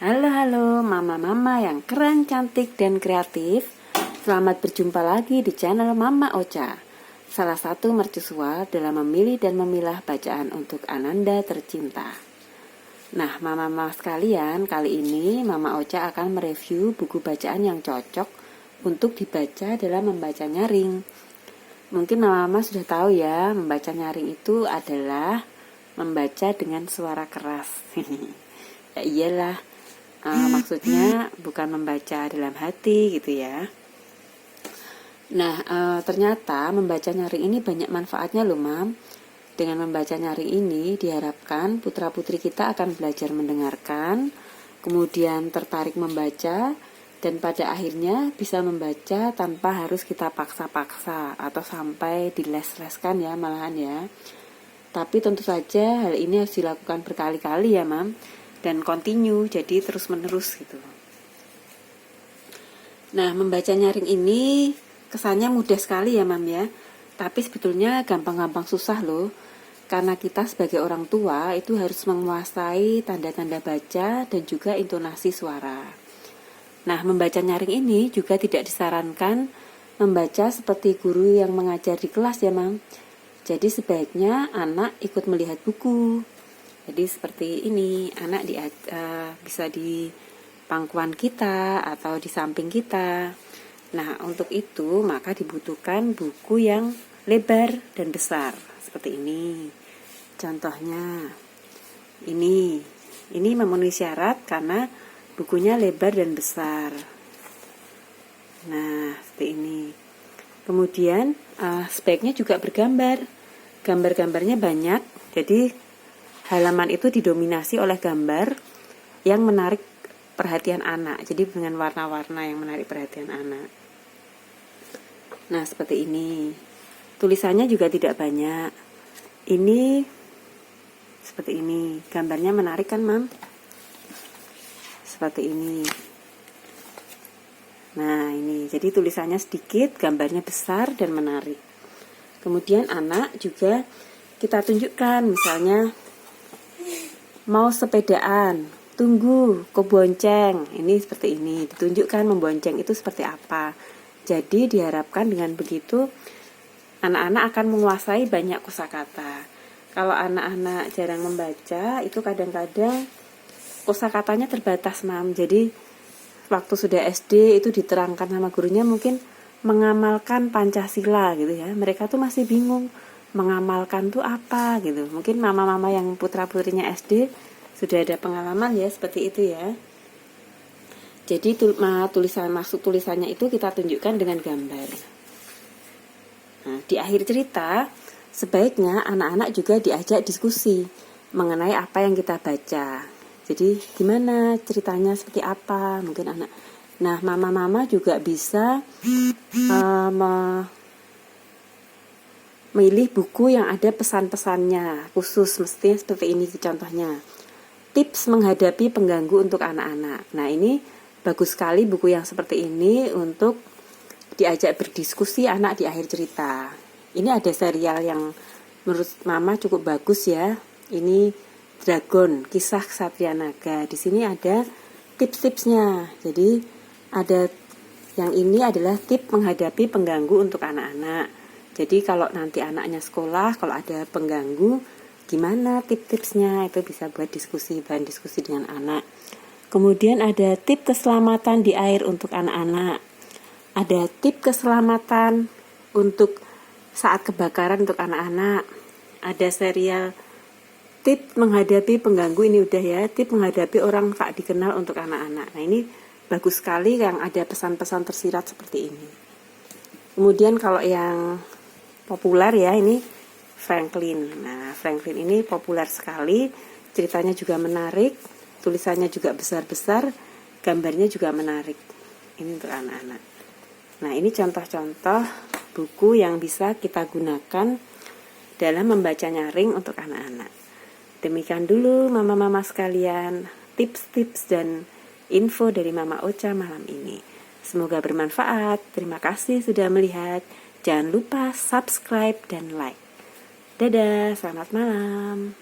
Halo mama-mama yang keren, cantik, dan kreatif. Selamat berjumpa lagi di channel Mama Ocha, salah satu mercusuar dalam memilih dan memilah bacaan untuk Ananda tercinta. Nah mama-mama sekalian, kali ini Mama Ocha akan mereview buku bacaan yang cocok untuk dibaca dalam membaca nyaring. Mungkin mama-mama sudah tahu ya, membaca nyaring itu adalah membaca dengan suara keras. Ya iyalah, maksudnya bukan membaca dalam hati gitu ya. Nah, ternyata membaca nyaring ini banyak manfaatnya loh, Mam. Dengan membaca nyaring ini diharapkan putra-putri kita akan belajar mendengarkan, kemudian tertarik membaca, dan pada akhirnya bisa membaca tanpa harus kita paksa-paksa atau sampai diles-leskan ya malahan ya. Tapi tentu saja hal ini harus dilakukan berkali-kali ya, Mam, dan continue, jadi terus-menerus gitu. Nah, membaca nyaring ini kesannya mudah sekali ya, Mam ya. Tapi sebetulnya gampang-gampang susah loh. Karena kita sebagai orang tua itu harus menguasai tanda-tanda baca dan juga intonasi suara. Nah, membaca nyaring ini juga tidak disarankan membaca seperti guru yang mengajar di kelas ya, Mam. Jadi sebaiknya anak ikut melihat buku. Jadi seperti ini, anak bisa di pangkuan kita atau di samping kita. Nah, untuk itu maka dibutuhkan buku yang lebar dan besar seperti ini. Contohnya ini memenuhi syarat karena bukunya lebar dan besar. Nah, seperti ini. Kemudian sebaiknya juga bergambar. Gambar-gambarnya banyak. Jadi halaman itu didominasi oleh gambar yang menarik perhatian anak. Jadi dengan warna-warna yang menarik perhatian anak. Nah, seperti ini. Tulisannya juga tidak banyak. Ini seperti ini. Gambarnya menarik kan, Mam? Seperti ini. Nah, ini. Jadi tulisannya sedikit, gambarnya besar dan menarik. Kemudian anak juga kita tunjukkan, misalnya mau sepedaan, tunggu, kebonceng. Ini seperti ini, ditunjukkan membonceng itu seperti apa. Jadi diharapkan dengan begitu anak-anak akan menguasai banyak kosakata. Kalau anak-anak jarang membaca, itu kadang-kadang kosakatanya terbatas, Mam. Jadi waktu sudah SD itu diterangkan sama gurunya mungkin mengamalkan Pancasila gitu ya. Mereka tuh masih bingung mengamalkan tuh apa gitu. Mungkin mama-mama yang putra-putrinya SD sudah ada pengalaman ya seperti itu ya. Jadi maksud tulisannya itu kita tunjukkan dengan gambar. Nah, di akhir cerita sebaiknya anak-anak juga diajak diskusi mengenai apa yang kita baca. Jadi gimana ceritanya, seperti apa mungkin anak. Nah, mama-mama juga bisa memilih buku yang ada pesan-pesannya khusus, mestinya seperti ini contohnya. Tips menghadapi pengganggu untuk anak-anak. Nah, ini bagus sekali buku yang seperti ini untuk diajak berdiskusi anak di akhir cerita. Ini ada serial yang menurut mama cukup bagus ya. Ini Dragon, Kisah Ksatria Naga. Di sini ada tips-tipsnya. Jadi ada yang ini adalah tips menghadapi pengganggu untuk anak-anak. Jadi kalau nanti anaknya sekolah, kalau ada pengganggu, gimana tips-tipsnya, itu bisa buat bahan diskusi dengan anak. Kemudian ada tips keselamatan di air untuk anak-anak. Ada tips keselamatan untuk saat kebakaran untuk anak-anak. Ada serial tips menghadapi pengganggu, ini udah ya, tips menghadapi orang tak dikenal untuk anak-anak. Nah, ini bagus sekali yang ada pesan-pesan tersirat seperti ini. Kemudian kalau yang populer ya, ini Franklin. Nah, Franklin ini populer sekali, ceritanya juga menarik, tulisannya juga besar-besar, gambarnya juga menarik. Ini untuk anak-anak. Nah, ini contoh-contoh buku yang bisa kita gunakan dalam membaca nyaring untuk anak-anak. Demikian dulu mama-mama sekalian, tips-tips dan info dari Mama Ocha malam ini. Semoga bermanfaat. Terima kasih sudah melihat. Jangan lupa subscribe dan like. Dadah, selamat malam.